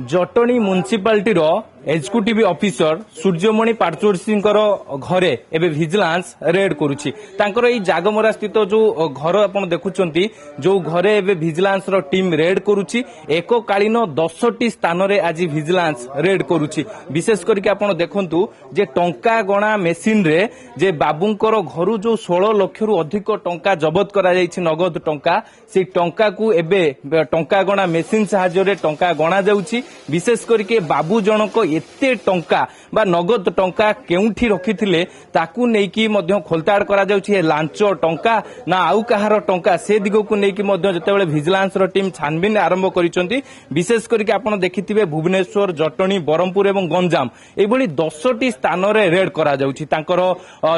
Jatni municipality executive officer Suryamani Patajoshi घरे एबे vigilance red करुछि। तांकर एई जागमरा स्थित जो घर आपण देखुचंती जो घरे एबे विजिलेंस रो टीम रेड करुछि। एककालीन 10टी स्थान रे आज विजिलेंस रेड करुछि। विशेष करके आपण देखंतु जे टंका गणा मेसिन रे जे बाबूंकर घरु जो 16 लाख रु अधिक टंका जबत करा जायछि नगद टंका से टंका को एबे टंका गणा मेसिन सहायता रे टंका गणा जाउछि। विशेष करके बाबू जनक एते टंका बा नगद टंका केउठी रखिथिले ताकू नेकी मध्य खोलताड़ करा जाउछि। लांच टंका ना आउ कहार टंका से दिगो को नेकी मध्य जतेबेले विजिलेंस रो टीम छानबिन आरंभ करिसंती। विशेष करके आपण देखिथिबे भुवनेश्वर जटणी बरहमपुर एवं गंजाम एभली 10टी स्थान रे रेड करा जाउछि। तांकर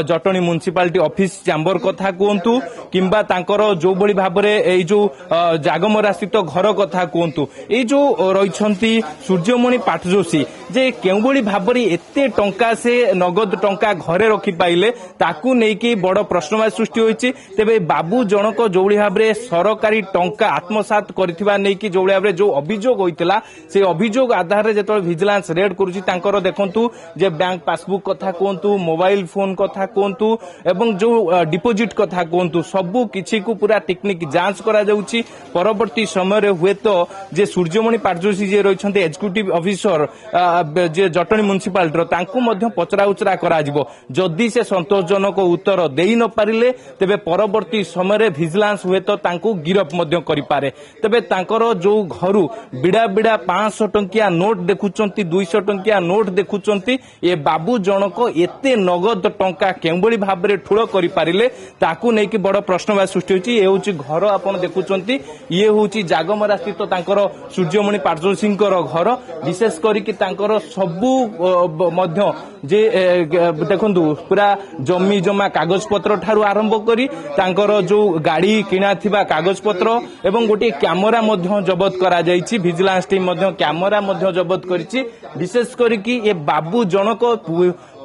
जटणी म्युनिसिपालिटी ऑफिस चैम्बर कथा कहंतु किंबा तांकर जो बळी भाबरे एई जो जागमरा स्थित घर कथा कहंतु एई जो रहिसंती सूर्यमणि पाटजोशी जे केउबळी भाबरे एते टंका से नगद टंका घरे रखि पाइले ताकू नेकी बड़ प्रश्नवाची सृष्टि होइछि। तेबे बाबू जनक जोबळी भाबरे सरकारी टंका आत्मसात करथिबा नेकी जोबळी भाबरे जो अभियोग होइतला से अभियोग आधार रे जेतबे विजिलेंस रेड करूछि तांकर देखंतु जे बैंक पासबुक कथा कहंतु मोबाइल फोन कथा कहंतु एवं जो डिपोजिट कथा कहंतु सबु किछि को पूरा टेक्निक जांच करा जाउछि। परवर्ती समय रे हुए तो जे सूर्यमणि पाटजोशी जे रहिसंते एग्जीक्यूटिव ऑफिसर जे जटणी म्युनिसिपालिटी तांकू मध्य पचरा उचरा करा जिवो। जदि से संतोषजनक उत्तर देई न पारिले तेबे परवर्ती समय रे विजिलेंस हुए तो तांकू गिरफ मध्य करि पारे। तेबे तांकर जो घरु बिडा बिडा 500 टंकिया नोट देखुचंती 200 टंकिया नोट देखुचंती ए बाबू जनक एते नगद टंका केउबळी भाबरे ठुळ करि पारिले ताकू नै कि बड़ प्रश्नवाची सृष्टि होछि। ए होछि घर आपण देखुचंती ये होछि जागमरा स्थित तांकर सूर्यमणि पाटजोशींकर घर। विशेष करी कि तांकर सबु मध्य जे देखंतु पूरा जमी जमा कागज पत्र ठारू आरंभ करी तांकर जो गाड़ी किना थिबा कागज पत्र एवं गोटे कैमरा मध्य जबत करा जायछि। विजिलेंस टीम मध्य कैमरा मध्य जबत करिछि। विशेष करी कि ए बाबू जनक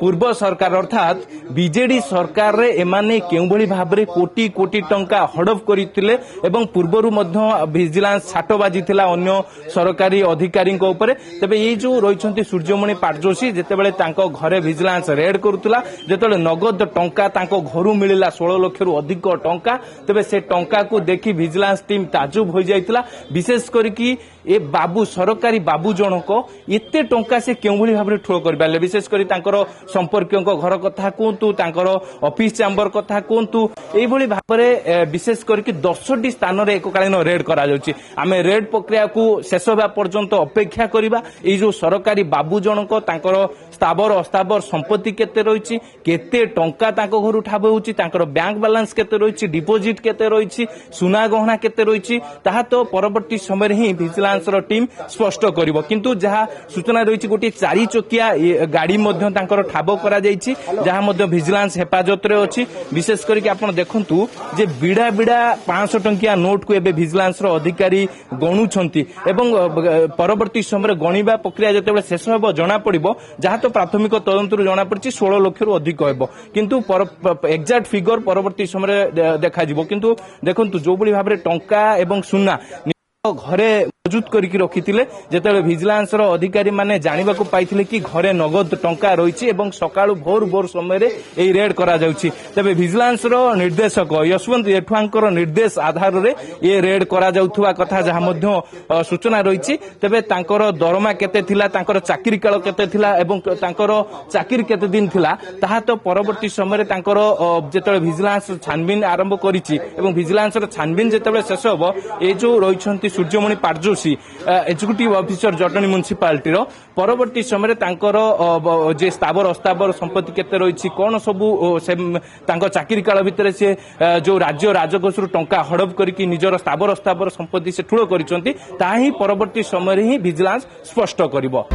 पूर्व सरकार अर्थात बीजेडी सरकार रे एमाने केउबळी भाबरे कोटी कोटी टंका हड़प करिथिले एवं पूर्वरु मध्य विजिलेंस छाट बाजिथिला अन्य सरकारी अधिकारी ऊपर। तबे ये जो रहिसंती सूर्यमणि पाटजोशी जेतेबेले तांको घरे विजिलेंस रेड करुतला जेतेबेले नगद टंका तांको घरु मिलिला 16 लाख रु अधिक टंका तबे से टंका को देखि विजिलेंस टीम ताजुब हो जाइतिला। विशेष करी कि ए बाबू सरकारी बाबू जनक एते टंका से केउबळी भाबरे ठोळ करबाले। विशेष करी तांकर संपर्कियों घर कथा कहतु तांकर ऑफिस चैम्बर कथा कहतु एभली भाबरे विशेष करके 10टी स्थान रे एककालीन रेड करा जाउछि। आमे रेड प्रक्रिया को शेष होबा पर्यंत अपेक्षा करिबा। ए जो सरकारी बाबू जनक तांकर स्थावर अस्थावर संपत्ति केते रहिछि केते टंका तांको घर ठाब होउछि तांकर बैंक बैलेंस केते रहिछि डिपोजिट केते रहिछि सुना गहना केते रहिछि ताहा तो परवर्ती समय ही विजिलेंस रो टीम स्पष्ट करिवो। किंतु जहा सूचना रहिछि गोटे 4 चकिया गाड़ी मध्य तांकर ठाब करा जायछि जहा मध्य विजिलेंस हेफाजत रे अछि। विशेष करके आपण देखंतु जे बिडा बिडा 500 टंकिया नोट को एबे विजिलेंस रो अधिकारी गणुछंती एवं परवर्ती समय गणिबा प्रक्रिया जतेबेले शेष होबो जणा पड़िबो जहा तो प्राथमिक तदंतरु जणा पड़छि 16 लाख रु अधिक हेबो। किंतु एक्जाक्ट फिगर परवर्ती समय देखा जिवो। किंतु देखंतु जो बळी भाबरे टंका एवं सुना घरे मौजूद करके रखिथिले जेतेबेले विजिलेंस रो अधिकारी माने जानिबाकू पाइथिले कि घरे नगद टंका रहिछि एवं सकाळु भोर भोर समय रे एई रेड करा जाउछि। तबे विजिलेंस रो निर्देशक यशवंत एठवांकर निर्देश आधार रे ए रेड करा जाउथुवा कथा जहा मध्य सूचना रहिछि। तबे तांकर दरमा केते थिला तांकर चाकरी काल केते थिला एवं तांकर चाकरी केते दिन थिला ताहा तो परवर्ती समय रे तांकर जेतेबेले विजिलेंस छानबिन आरंभ करिछि एवं विजिलेंस रो छानबिन जेतेबेले शेष होबो ए जो रहिछंती Suryamani Patajoshi executive officer Jatni municipality रो परवर्ती समय तांकर जे स्थावर अस्थावर संपत्ति केते रहिछि कोन सबु से तांको चाकरी काल भितरे से जो राज्य राजकोष रु टंका हड़प करके निजर स्थावर अस्थावर संपत्ति से ठुळ करिसंती ताही परवर्ती समय ही विजिलेंस स्पष्ट करिवो।